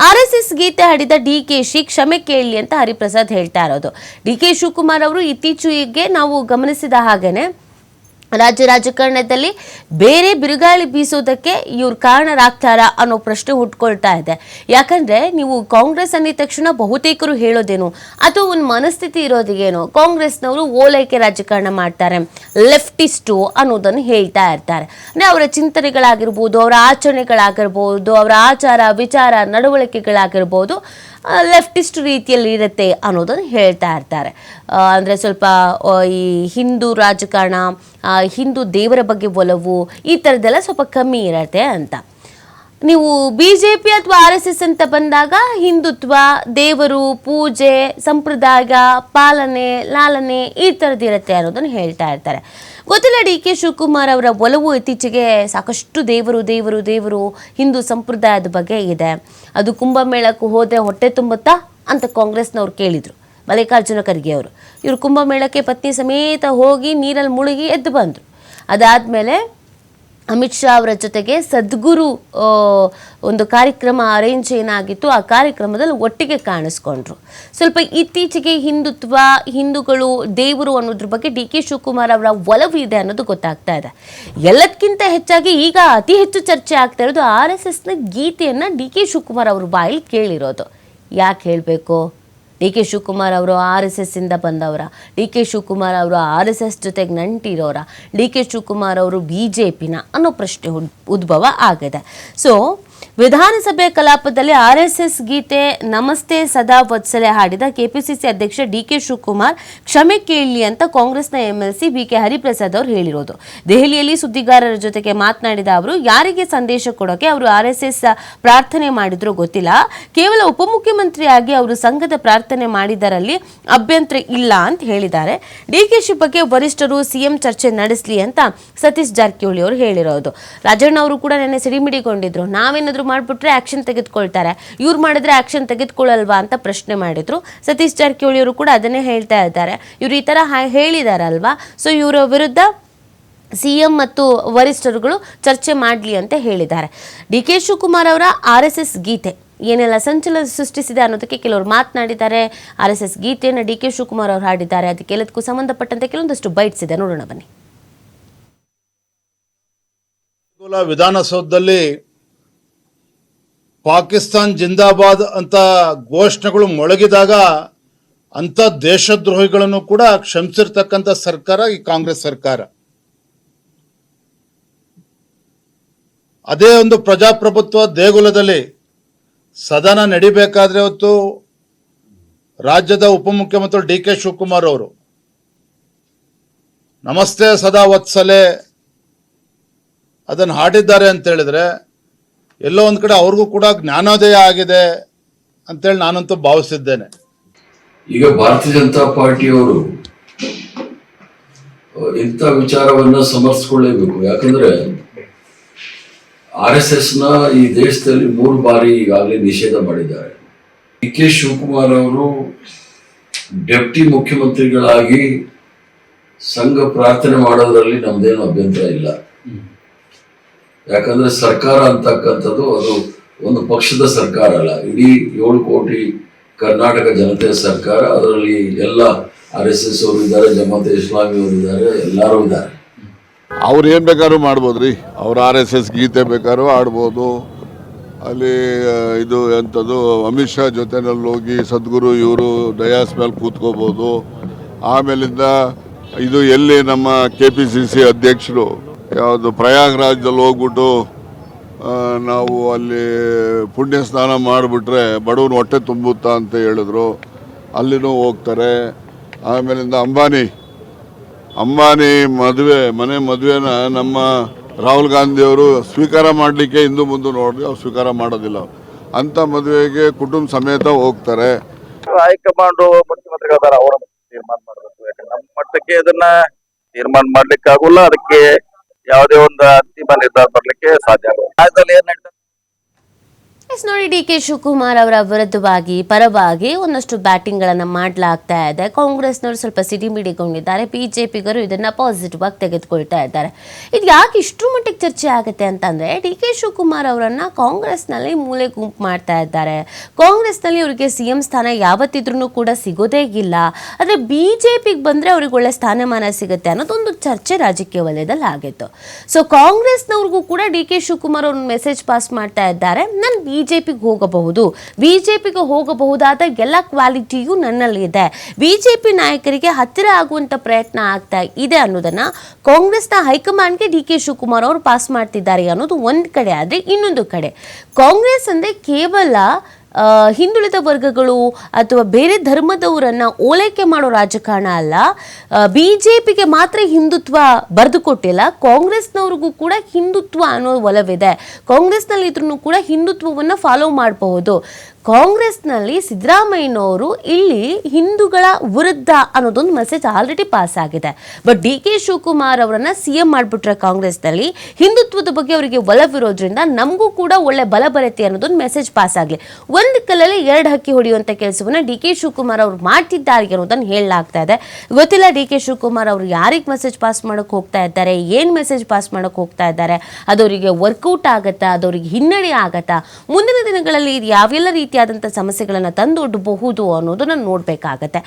RSS ಗೀತೆ ಹಾಡಿದ DKಶಿ ಕ್ಷಮೆ ಕೇಳಲಿ ಅಂತ ಹರಿಪ್ರಸಾದ್ ಹೇಳ್ತಾ ಇರೋದು. DK ಶಿವಕುಮಾರ್ ಅವರು ಇತ್ತೀಚೆಗೆ ನಾವು ಗಮನಿಸಿದ ಹಾಗೇನೆ ರಾಜ್ಯ ರಾಜಕಾರಣದಲ್ಲಿ ಬೇರೆ ಬಿರುಗಾಳಿ ಬೀಸೋದಕ್ಕೆ ಇವ್ರು ಕಾರಣರಾಗ್ತಾರಾ ಅನ್ನೋ ಪ್ರಶ್ನೆ ಹುಟ್ಕೊಳ್ತಾ ಇದೆ. ಯಾಕಂದ್ರೆ ನೀವು ಕಾಂಗ್ರೆಸ್ ಅಂದಿದ ತಕ್ಷಣ ಬಹುತೇಕರು ಹೇಳೋದೇನು ಅಥವಾ ಒಂದು ಮನಸ್ಥಿತಿ ಇರೋದಿಗೇನು, ಕಾಂಗ್ರೆಸ್ನವರು ಓಲೈಕೆ ರಾಜಕಾರಣ ಮಾಡ್ತಾರೆ, ಲೆಫ್ಟಿಸ್ಟು ಅನ್ನೋದನ್ನು ಹೇಳ್ತಾ ಇರ್ತಾರೆ. ಅಂದರೆ ಅವರ ಚಿಂತನೆಗಳಾಗಿರ್ಬೋದು, ಅವರ ಆಚರಣೆಗಳಾಗಿರ್ಬೋದು, ಅವರ ಆಚಾರ ವಿಚಾರ ನಡವಳಿಕೆಗಳಾಗಿರ್ಬೋದು ಲೆಫ್ಟಿಸ್ಟ್ ರೀತಿಯಲ್ಲಿ ಇರುತ್ತೆ ಅನ್ನೋದನ್ನು ಹೇಳ್ತಾ ಇರ್ತಾರೆ. ಅಂದರೆ ಸ್ವಲ್ಪ ಈ ಹಿಂದೂ ರಾಜಕಾರಣ, ಹಿಂದೂ ದೇವರ ಬಗ್ಗೆ ಒಲವು ಈ ಥರದ್ದೆಲ್ಲ ಸ್ವಲ್ಪ ಕಮ್ಮಿ ಇರತ್ತೆ ಅಂತ. ನೀವು BJP ಅಥವಾ RSS ಅಂತ ಬಂದಾಗ ಹಿಂದುತ್ವ, ದೇವರು, ಪೂಜೆ, ಸಂಪ್ರದಾಯ, ಪಾಲನೆ, ಲಾಲನೆ ಈ ಥರದ್ದಿರುತ್ತೆ ಅನ್ನೋದನ್ನು ಹೇಳ್ತಾ ಇರ್ತಾರೆ. ಗೊತ್ತಿಲ್ಲ, DK ಶಿವಕುಮಾರ್ ಅವರ ಒಲವು ಇತ್ತೀಚೆಗೆ ಸಾಕಷ್ಟು ದೇವರು ದೇವರು ದೇವರು ಹಿಂದೂ ಸಂಪ್ರದಾಯದ ಬಗ್ಗೆ ಇದೆ. ಅದು ಕುಂಭಮೇಳಕ್ಕೆ ಹೋದರೆ ಹೊಟ್ಟೆ ತುಂಬುತ್ತಾ ಅಂತ ಕಾಂಗ್ರೆಸ್ನವ್ರು ಕೇಳಿದರು, ಮಲ್ಲಿಕಾರ್ಜುನ ಖರ್ಗೆ ಅವರು. ಇವರು ಕುಂಭಮೇಳಕ್ಕೆ ಪತ್ನಿ ಸಮೇತ ಹೋಗಿ ನೀರಲ್ಲಿ ಮುಳುಗಿ ಎದ್ದು ಬಂದರು. ಅದಾದಮೇಲೆ ಅಮಿತ್ ಶಾ ಅವರ ಜೊತೆಗೆ ಸದ್ಗುರು ಒಂದು ಕಾರ್ಯಕ್ರಮ ಅರೇಂಜ್ ಏನಾಗಿತ್ತು, ಆ ಕಾರ್ಯಕ್ರಮದಲ್ಲಿ ಒಟ್ಟಿಗೆ ಕಾಣಿಸ್ಕೊಂಡ್ರು. ಸ್ವಲ್ಪ ಇತ್ತೀಚೆಗೆ ಹಿಂದುತ್ವ, ಹಿಂದೂಗಳು, ದೇವರು ಅನ್ನೋದ್ರ ಬಗ್ಗೆ DK ಶಿವಕುಮಾರ್ ಅವರ ಒಲವು ಇದೆ ಅನ್ನೋದು ಗೊತ್ತಾಗ್ತಾ ಇದೆ. ಎಲ್ಲದಕ್ಕಿಂತ ಹೆಚ್ಚಾಗಿ ಈಗ ಅತಿ ಹೆಚ್ಚು ಚರ್ಚೆ ಆಗ್ತಾ ಇರೋದು RSSನ ಗೀತೆಯನ್ನು DK ಶಿವಕುಮಾರ್ ಅವ್ರ ಬಾಯಲ್ಲಿ ಕೇಳಿರೋದು. ಯಾಕೆ ಹೇಳಬೇಕು? DK ಶಿವಕುಮಾರ್ ಅವರು RSS ಇಂದ ಬಂದವರ, DK ಶಿವಕುಮಾರ್ ಅವರು RSS ಜೊತೆಗೆ ನಂಟಿರೋರ, DK ಶಿವಕುಮಾರ್ ಅವರು BJPನ ಅನ್ನೋ ಪ್ರಶ್ನೆ ಉದ್ಭವ ಆಗಿದೆ. ಸೊ ವಿಧಾನಸಭೆ ಕಲಾಪದಲ್ಲಿ RSS ಗೀತೆ ನಮಸ್ತೆ ಸದಾ ವತ್ಸಲೆ ಹಾಡಿದ KPCC ಅಧ್ಯಕ್ಷ DK ಶಿವಕುಮಾರ್ ಕ್ಷಮೆ ಕೇಳಲಿ ಅಂತ ಕಾಂಗ್ರೆಸ್ನ MLC BK ಹರಿಪ್ರಸಾದ್ ಅವರು ಹೇಳಿರೋದು. ದೆಹಲಿಯಲ್ಲಿ ಸುದ್ದಿಗಾರರ ಜೊತೆಗೆ ಮಾತನಾಡಿದ ಅವರು, ಯಾರಿಗೆ ಸಂದೇಶ ಕೊಡೋಕೆ ಅವರು RSS ಪ್ರಾರ್ಥನೆ ಮಾಡಿದ್ರು ಗೊತ್ತಿಲ್ಲ, ಕೇವಲ ಉಪಮುಖ್ಯಮಂತ್ರಿಯಾಗಿ ಅವರು ಸಂಘದ ಪ್ರಾರ್ಥನೆ ಮಾಡಿದರಲ್ಲಿ ಅಭ್ಯಂತರ ಇಲ್ಲ ಅಂತ ಹೇಳಿದ್ದಾರೆ. DKಶಿ ಬಗ್ಗೆ ವರಿಷ್ಠರು CM ಚರ್ಚೆ ನಡೆಸಲಿ ಅಂತ ಸತೀಶ್ ಜಾರಕಿಹೊಳಿ ಅವರು ಹೇಳಿರೋದು. ರಾಜಣ್ಣ ಅವರು ಕೂಡ ನೆನ್ನೆ ಸಿಡಿಮಿಡಿಗೊಂಡಿದ್ರು, ನಾವೇನಾದ್ರೂ ಮಾಡ್ಬಿಟ್ರೆ ಆಕ್ಷನ್ ತೆಗೆದುಕೊಳ್ತಾರೆ, ಇವ್ರು ಮಾಡಿದ್ರೆ ಆಕ್ಷನ್ ತೆಗೆದುಕೊಳ್ಳಲ್ವಾ ಅಂತ ಪ್ರಶ್ನೆ ಮಾಡಿದ್ರು. ಸತೀಶ್ ಜಾರಕಿಹೊಳಿ ಅವರು ಕೂಡ ಅದನ್ನೇ ಹೇಳ್ತಾ ಇದ್ದಾರೆ, ಇವ್ರು ಈ ತರ ಹೇಳಿದಾರಲ್ವಾ, ಸೊ ಇವರ ವಿರುದ್ಧ CM ಮತ್ತು ವರಿಷ್ಠರುಗಳು ಚರ್ಚೆ ಮಾಡಲಿ ಅಂತ ಹೇಳಿದ್ದಾರೆ. DK ಶಿವಕುಮಾರ್ ಅವರ RSS ಗೀತೆ ಏನೆಲ್ಲ ಸಂಚಲನ ಸೃಷ್ಟಿಸಿದೆ ಅನ್ನೋದಕ್ಕೆ ಕೆಲವರು ಮಾತನಾಡಿದ್ದಾರೆ. RSS ಗೀತೆಯನ್ನು DK ಶಿವಕುಮಾರ್ ಅವರು ಹಾಡಿದ್ದಾರೆ. ಅದಕ್ಕೆಲ್ಲದಕ್ಕೂ ಸಂಬಂಧಪಟ್ಟಂತೆ ಕೆಲವೊಂದಷ್ಟು ಬೈಟ್ಸ್ ಇದೆ, ನೋಡೋಣ ಬನ್ನಿ. ವಿಧಾನಸೌಧದಲ್ಲಿ ಪಾಕಿಸ್ತಾನ್ ಜಿಂದಾಬಾದ್ ಅಂತ ಘೋಷಣೆಗಳು ಮೊಳಗಿದಾಗ ಅಂತ ದೇಶದ್ರೋಹಿಗಳನ್ನು ಕೂಡ ಕ್ಷಮಿಸಿರ್ತಕ್ಕಂಥ ಸರ್ಕಾರ ಈ ಕಾಂಗ್ರೆಸ್ ಸರ್ಕಾರ. ಅದೇ ಒಂದು ಪ್ರಜಾಪ್ರಭುತ್ವ ದೇಗುಲದಲ್ಲಿ ಸದನ ನಡಿಬೇಕಾದ್ರೆ ಹೊತ್ತು ರಾಜ್ಯದ ಉಪಮುಖ್ಯಮಂತ್ರಿ DK ಶಿವಕುಮಾರ್ ಅವರು ನಮಸ್ತೆ ಸದಾ ವತ್ಸಲೆ ಅದನ್ನು ಹಾಡಿದ್ದಾರೆ ಅಂತ ಹೇಳಿದ್ರೆ ಎಲ್ಲೋ ಒಂದು ಕಡೆ ಅವ್ರಿಗೂ ಕೂಡ ಜ್ಞಾನೋದಯ ಆಗಿದೆ ಅಂತೇಳಿ ನಾನಂತೂ ಭಾವಿಸಿದ್ದೇನೆ. ಈಗ ಭಾರತೀಯ ಜನತಾ ಪಾರ್ಟಿಯವರು ಇಂಥ ವಿಚಾರವನ್ನ ಸಮರ್ಥಿಸಿಕೊಳ್ಳೇಬೇಕು. ಯಾಕಂದ್ರೆ RSSನ ಈ ದೇಶದಲ್ಲಿ 3 ಬಾರಿ ಈಗಾಗಲೇ ನಿಷೇಧ ಮಾಡಿದ್ದಾರೆ. DK ಶಿವಕುಮಾರ್ ಅವರು ಡೆಪ್ಟಿ ಮುಖ್ಯಮಂತ್ರಿಗಳಾಗಿ ಸಂಘ ಪ್ರಾರ್ಥನೆ ಮಾಡೋದ್ರಲ್ಲಿ ನಮ್ದೇನು ಅಭ್ಯಂತರ ಇಲ್ಲ. ಯಾಕಂದ್ರೆ ಸರ್ಕಾರ ಅಂತಕ್ಕಂಥದ್ದು ಅದು ಒಂದು ಪಕ್ಷದ ಸರ್ಕಾರ ಅಲ್ಲ, ಇಡೀ 7 ಕೋಟಿ ಕರ್ನಾಟಕ ಜನತೆಯ ಸರ್ಕಾರ. ಅದರಲ್ಲಿ ಎಲ್ಲ RSS ಅವರು ಇದ್ದಾರೆ, ಜಮಾತೆ ಇಸ್ಲಾಮಿ ಅವರು ಇದ್ದಾರೆ, ಎಲ್ಲರೂ ಇದ್ದಾರೆ. ಅವ್ರು ಏನು ಬೇಕಾದ್ರೂ ಮಾಡ್ಬೋದ್ರಿ, ಅವ್ರು RSS ಗೀತೆ ಬೇಕಾದ್ರೂ ಆಡ್ಬೋದು. ಅಲ್ಲಿ ಇದು ಎಂಥದ್ದು ಅಮಿತ್ ಶಾ ಜೊತೆನಲ್ಲಿ ಹೋಗಿ ಸದ್ಗುರು ಇವರು ಡಯಾಸ್ ಮೇಲೆ ಕೂತ್ಕೋಬೋದು. ಆಮೇಲಿಂದ ಇದು ಎಲ್ಲಿ ನಮ್ಮ KPCC ಅಧ್ಯಕ್ಷರು ಯಾವುದು ಪ್ರಯಾಗ್ರಾಜ್ದಲ್ಲಿ ಹೋಗ್ಬಿಟ್ಟು ನಾವು ಅಲ್ಲಿ ಪುಣ್ಯ ಸ್ನಾನ ಮಾಡಿಬಿಟ್ರೆ ಬಡವನ ಹೊಟ್ಟೆ ತುಂಬುತ್ತಾ ಅಂತ ಹೇಳಿದ್ರು, ಅಲ್ಲಿನೂ ಹೋಗ್ತಾರೆ. ಆಮೇಲಿಂದ ಅಂಬಾನಿ ಮದುವೆನ ನಮ್ಮ ರಾಹುಲ್ ಗಾಂಧಿಯವರು ಸ್ವೀಕಾರ ಮಾಡಲಿಕ್ಕೆ ಹಿಂದೂ ಮುಂದೆ ನೋಡಿದ್ರೆ ಅವ್ರು ಸ್ವೀಕಾರ ಮಾಡೋದಿಲ್ಲ. ಅಂಥ ಮದುವೆಗೆ ಕುಟುಂಬ ಸಮೇತ ಹೋಗ್ತಾರೆ. ಹೈಕಮಾಂಡ್ ಮುಖ್ಯಮಂತ್ರಿಗಳ ಅವರ ತೀರ್ಮಾನ ಮಾಡಬೇಕು. ಯಾಕಂದ್ರೆ ನಮ್ಮ ಮಟ್ಟಕ್ಕೆ ಇದನ್ನ ತೀರ್ಮಾನ ಮಾಡ್ಲಿಕ್ಕೆ ಆಗುಲ್ಲ, ಅದಕ್ಕೆ ಯಾವುದೇ ಒಂದು ಅಂತಿಮ ನಿರ್ಧಾರ ಬರ್ಲಿಕ್ಕೆ ಸಾಧ್ಯ ಆಗುತ್ತೆ. ರಾಜ್ಯದಲ್ಲಿ ಏನ್ ನಡೀತದೆ ಎಸ್ ನೋಡಿ, ಡಿ ಕೆ ಶಿವಕುಮಾರ್ ಅವರ ವಿರುದ್ಧವಾಗಿ ಪರವಾಗಿ ಒಂದಷ್ಟು ಬ್ಯಾಟಿಂಗ್ಗಳನ್ನು ಮಾಡಲಾಗ್ತಾ ಇದೆ. ಕಾಂಗ್ರೆಸ್ನವರು ಸ್ವಲ್ಪ ಸಿಡಿಮಿಡಿಗೊಂಡಿದ್ದಾರೆ, ಬಿಜೆಪಿಗರು ಇದನ್ನ ಪಾಸಿಟಿವ್ ಆಗಿ ತೆಗೆದುಕೊಳ್ತಾ ಇದ್ದಾರೆ. ಇದು ಯಾಕೆ ಇಷ್ಟರ ಮಟ್ಟಿಗೆ ಚರ್ಚೆ ಆಗುತ್ತೆ ಅಂತಂದ್ರೆ, ಡಿ ಕೆ ಶಿವಕುಮಾರ್ ಅವರನ್ನ ಕಾಂಗ್ರೆಸ್ನಲ್ಲಿ ಮೂಲೆ ಗುಂಪು ಮಾಡ್ತಾ ಇದ್ದಾರೆ. ಕಾಂಗ್ರೆಸ್ನಲ್ಲಿ ಅವರಿಗೆ ಸಿಎಂ ಸ್ಥಾನ ಯಾವತ್ತಿದ್ರೂ ಕೂಡ ಸಿಗೋದೇ ಇಲ್ಲ. ಆದರೆ ಬಿಜೆಪಿಗೆ ಬಂದ್ರೆ ಅವ್ರಿಗೆ ಒಳ್ಳೆ ಸ್ಥಾನಮಾನ ಸಿಗುತ್ತೆ ಅನ್ನೋದೊಂದು ಚರ್ಚೆ ರಾಜಕೀಯ ವಲಯದಲ್ಲಿ ಆಗಿತ್ತು. ಸೊ ಕಾಂಗ್ರೆಸ್ನವ್ರಿಗೂ ಕೂಡ ಡಿ ಕೆ ಶಿವಕುಮಾರ್ ಅವ್ರ ಮೆಸೇಜ್ ಪಾಸ್ ಮಾಡ್ತಾ ಇದ್ದಾರೆ, ನಾನು ಬಿಜೆಪಿಗೆ ಹೋಗಬಹುದು, ಬಿಜೆಪಿಗೆ ಹೋಗಬಹುದಾದ ಎಲ್ಲ ಕ್ವಾಲಿಟಿಯೂ ನನ್ನಲ್ಲಿ ಇದೆ, ಬಿಜೆಪಿ ನಾಯಕರಿಗೆ ಹತ್ತಿರ ಆಗುವಂತ ಪ್ರಯತ್ನ ಆಗ್ತಾ ಇದೆ ಅನ್ನೋದನ್ನ ಕಾಂಗ್ರೆಸ್ನ ಹೈಕಮಾಂಡ್ಗೆ ಡಿ ಕೆ ಶಿವಕುಮಾರ್ ಅವರು ಪಾಸ್ ಮಾಡ್ತಿದ್ದಾರೆ ಅನ್ನೋದು ಒಂದ್ ಕಡೆ. ಆದ್ರೆ ಇನ್ನೊಂದು ಕಡೆ ಕಾಂಗ್ರೆಸ್ ಅಂದ್ರೆ ಕೇವಲ ಹಿಂದುಳಿದ ವರ್ಗಗಳು ಅಥವಾ ಬೇರೆ ಧರ್ಮದವರನ್ನ ಓಲೈಕೆ ಮಾಡೋ ರಾಜಕಾರಣ ಅಲ್ಲ. ಬಿಜೆಪಿಗೆ ಮಾತ್ರ ಹಿಂದುತ್ವ ಬರೆದು ಕೊಟ್ಟಿಲ್ಲ, ಕಾಂಗ್ರೆಸ್ನವ್ರಿಗೂ ಕೂಡ ಹಿಂದುತ್ವ ಅನ್ನೋ ಒಲವಿದೆ. ಕಾಂಗ್ರೆಸ್ನಲ್ಲಿ ಇದ್ರೂ ಕೂಡ ಹಿಂದುತ್ವವನ್ನು ಫಾಲೋ ಮಾಡಬಹುದು. ಕಾಂಗ್ರೆಸ್ನಲ್ಲಿ ಸಿದ್ದರಾಮಯ್ಯನವರು ಇಲ್ಲಿ ಹಿಂದೂಗಳ ವಿರುದ್ಧ ಅನ್ನೋದೊಂದು ಮೆಸೇಜ್ ಆಲ್ರೆಡಿ ಪಾಸ್ ಆಗಿದೆ. ಬಟ್ ಡಿ ಕೆ ಶಿವಕುಮಾರ್ ಅವರನ್ನ ಸಿಎಂ ಮಾಡಿಬಿಟ್ರೆ ಕಾಂಗ್ರೆಸ್ನಲ್ಲಿ ಹಿಂದುತ್ವದ ಬಗ್ಗೆ ಅವರಿಗೆ ಒಲವಿರೋದ್ರಿಂದ ನಮಗೂ ಕೂಡ ಒಳ್ಳೆ ಬಲ ಬರುತ್ತೆ ಅನ್ನೋದೊಂದು ಮೆಸೇಜ್ ಪಾಸ್ ಆಗಲಿ. ಒಂದು ಕಲ್ಲಲ್ಲಿ ಎರಡು ಹಕ್ಕಿ ಹೊಡೆಯುವಂತ ಕೆಲಸವನ್ನ ಡಿ ಕೆ ಶಿವಕುಮಾರ್ ಅವರು ಮಾಡ್ತಿದ್ದಾರೆ ಅನ್ನೋದನ್ನು ಹೇಳಲಾಗ್ತಾ ಇದೆ. ಗೊತ್ತಿಲ್ಲ ಡಿ ಕೆ ಶಿವಕುಮಾರ್ ಅವರು ಯಾರಿಗೆ ಮೆಸೇಜ್ ಪಾಸ್ ಮಾಡಕ್ ಹೋಗ್ತಾ ಇದ್ದಾರೆ, ಏನ್ ಮೆಸೇಜ್ ಪಾಸ್ ಮಾಡಕ್ ಹೋಗ್ತಾ ಇದ್ದಾರೆ, ಅದವರಿಗೆ ವರ್ಕೌಟ್ ಆಗತ್ತಾ, ಅದವರಿಗೆ ಹಿನ್ನಡೆ ಆಗತ್ತಾ, ಮುಂದಿನ ದಿನಗಳಲ್ಲಿ ಇದು ಯಾವೆಲ್ಲ ರೀತಿಯಾದಂಥ ಸಮಸ್ಯೆಗಳನ್ನು ತಂದೊಡ್ಡಬಹುದು ಅನ್ನೋದನ್ನ ನೋಡ್ಬೇಕಾಗತ್ತೆ.